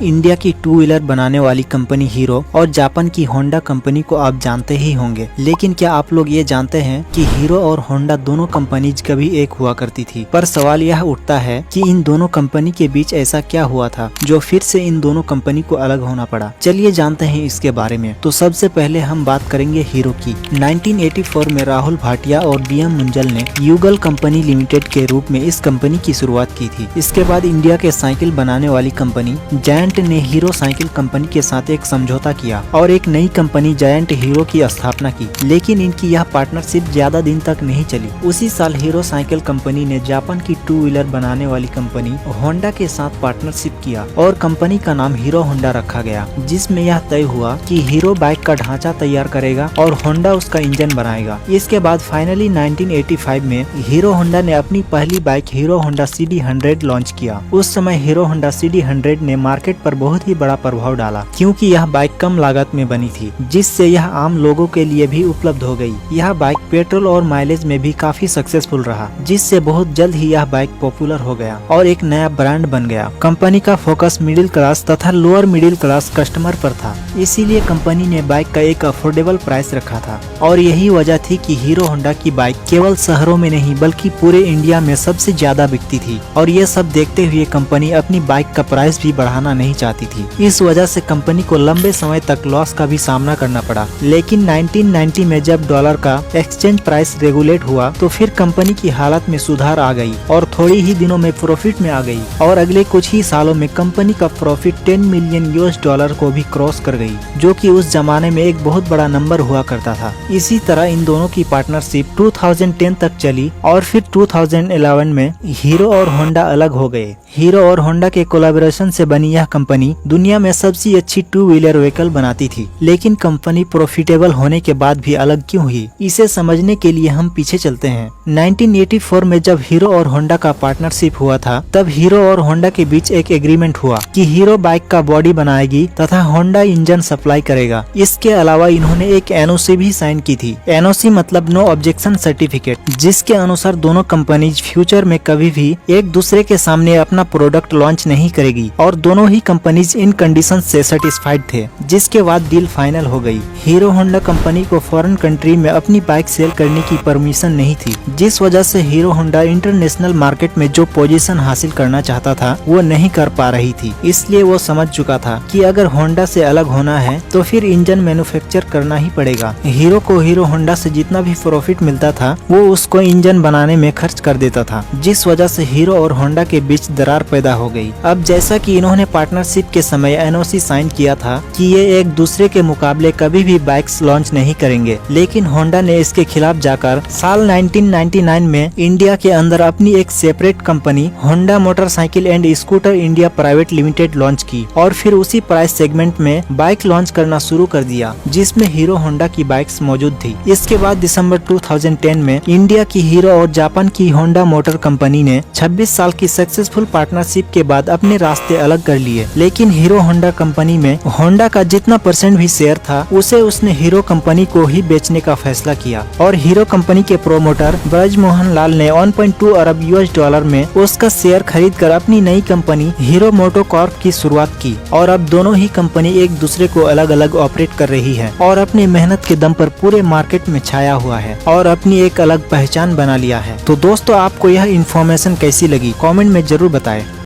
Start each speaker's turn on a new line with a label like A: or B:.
A: India की two wheeler बनाने वाली कंपनी हीरो और जापान की होंडा कंपनी को आप जानते ही होंगे, लेकिन क्या आप लोग ये जानते हैं कि हीरो और होंडा दोनों कंपनीज कभी एक हुआ करती थी। पर सवाल यह उठता है कि इन दोनों कंपनी के बीच ऐसा क्या हुआ था जो फिर से इन दोनों कंपनी को अलग होना पड़ा। चलिए जानते हैं इसके बारे में। तो सबसे पहले हम बात करेंगे हीरो की। 1984 में राहुल भाटिया और DM मुंजल ने युगल कंपनी लिमिटेड के रूप में इस कंपनी की शुरुआत की थी। इसके बाद इंडिया के साइकिल बनाने वाली कंपनी जायंट ने हीरो साइकिल कंपनी के साथ एक समझौता किया और एक नई कंपनी जायंट हीरो की स्थापना की, लेकिन इनकी यह पार्टनरशिप ज्यादा दिन तक नहीं चली। उसी साल हीरो साइकिल कंपनी ने जापान की टू व्हीलर बनाने वाली कंपनी होंडा के साथ पार्टनरशिप किया और कंपनी का नाम हीरो होंडा रखा गया, जिसमें यह तय हुआ कि हीरो बाइक का ढांचा तैयार करेगा और होंडा उसका इंजन बनाएगा। इसके बाद फाइनली 1985 में हीरो होंडा ने अपनी पहली bike hero Honda CD100 launch किया। उस समय हीरो होंडा CD100 ने मार्केट पर बहुत ही बड़ा प्रभाव डाला, क्योंकि यह बाइक कम लागत में बनी थी, जिससे यह आम लोगों के लिए भी उपलब्ध हो गई। यह बाइक पेट्रोल और माइलेज में भी काफी सक्सेसफुल रहा, जिससे बहुत जल्द ही यह बाइक पॉपुलर हो गया और एक नया ब्रांड बन गया। कंपनी का फोकस मिडिल क्लास तथा लोअर मिडिल क्लास कस्टमर पर था, इसीलिए कंपनी ने बाइक का एक अफोर्डेबल प्राइस रखा था और यही वजह थी कि हीरो होंडा की बाइक केवल शहरों में नहीं बल्कि पूरे इंडिया में सबसे ज्यादा बिकती थी। और ये सब देखते हुए कंपनी अपनी बाइक का प्राइस भी बढ़ाना नहीं चाहती थी। इस वजह से कंपनी को लंबे समय तक लॉस का भी सामना करना पड़ा। लेकिन 1990 में जब डॉलर का एक्सचेंज प्राइस रेगुलेट हुआ तो फिर कंपनी की हालत में सुधार आ गई और थोड़ी ही दिनों में प्रॉफिट में आ गई और अगले कुछ ही सालों में कंपनी का प्रॉफिट 10 मिलियन US$ को भी क्रॉस कर गई, जो कि उस जमाने में एक बहुत बड़ा नंबर हुआ करता था। इसी तरह इन दोनों की पार्टनरशिप 2010 तक चली और फिर 2011 में हीरो और होंडा अलग हो गए। हीरो और होंडा के कोलैबोरेशन से बनी यह कंपनी दुनिया में सबसे अच्छी टू व्हीलर व्हीकल बनाती थी, लेकिन कंपनी प्रॉफिटेबल होने के बाद भी अलग क्यों हुई, इसे समझने के लिए हम पीछे चलते हैं। 1984 में जब हीरो और होंडा का पार्टनरशिप हुआ था, तब हीरो और होंडा के बीच एक एग्रीमेंट हुआ कि हीरो बाइक का बॉडी बनाएगी तथा होंडा इंजन सप्लाई करेगा। इसके अलावा इन्होंने एक NOC भी साइन की थी। NOC मतलब नो ऑब्जेक्शन सर्टिफिकेट, जिसके अनुसार दोनों कंपनीज फ्यूचर में कभी भी एक दूसरे के सामने अपना प्रोडक्ट लॉन्च नहीं करेगी और दोनों ही कंपनीज इन कंडीशन से सेटिस्फाइड थे, जिसके बाद डील फाइनल हो गई। हीरो होंडा कंपनी को फॉरेन कंट्री में अपनी बाइक सेल करने की परमिशन नहीं थी, जिस वजह से हीरो होंडा इंटरनेशनल मार्केट में जो पोजीशन हासिल करना चाहता था वो नहीं कर पा रही थी। इसलिए वो समझ चुका था कि अगर होंडा से अलग होना है तो फिर इंजन मैन्युफैक्चर करना ही पड़ेगा। हीरो को हीरो होंडा से जितना भी प्रॉफिट मिलता था वो उसको इंजन बनाने में खर्च कर देता था, जिस वजह से हीरो और होंडा के बीच दरार पैदा हो गई। अब जैसा कि इन्होंने पार्टनरशिप के समय NOC साइन किया था कि ये एक दूसरे के मुकाबले कभी भी बाइक्स लॉन्च नहीं करेंगे, लेकिन होंडा ने इसके खिलाफ जाकर साल 1999 में इंडिया के अंदर अपनी एक separate company Honda motorcycle and scooter India private limited launch की और फिर उसी प्राइस सेगमेंट में बाइक लॉन्च करना शुरू कर दिया, जिसमें हीरो होंडा की बाइक्स मौजूद थी। इसके बाद दिसंबर 2010 में इंडिया की हीरो और जापान की होंडा मोटर कंपनी ने 26 साल की सक्सेसफुल पार्टनरशिप के बाद अपने रास्ते अलग कर लिए। लेकिन हीरो होंडा कंपनी में होंडा का जितना % भी शेयर था उसे उसने हीरो कंपनी को ही बेचने का फैसला किया और हीरो कंपनी के प्रोमोटर ब्रजमोहन लाल ने 1.2 अरब US$ में उसका शेयर खरीदकर अपनी नई कंपनी हीरो मोटो कॉर्प की शुरुआत की और अब दोनों ही कंपनी एक दूसरे को अलग अलग ऑपरेट कर रही है और अपनी मेहनत के दम पर पूरे मार्केट में छाया हुआ है और अपनी एक अलग पहचान बना लिया है। तो दोस्तों, आपको यह इन्फॉर्मेशन कैसी लगी कमेंट में जरूर बताएं।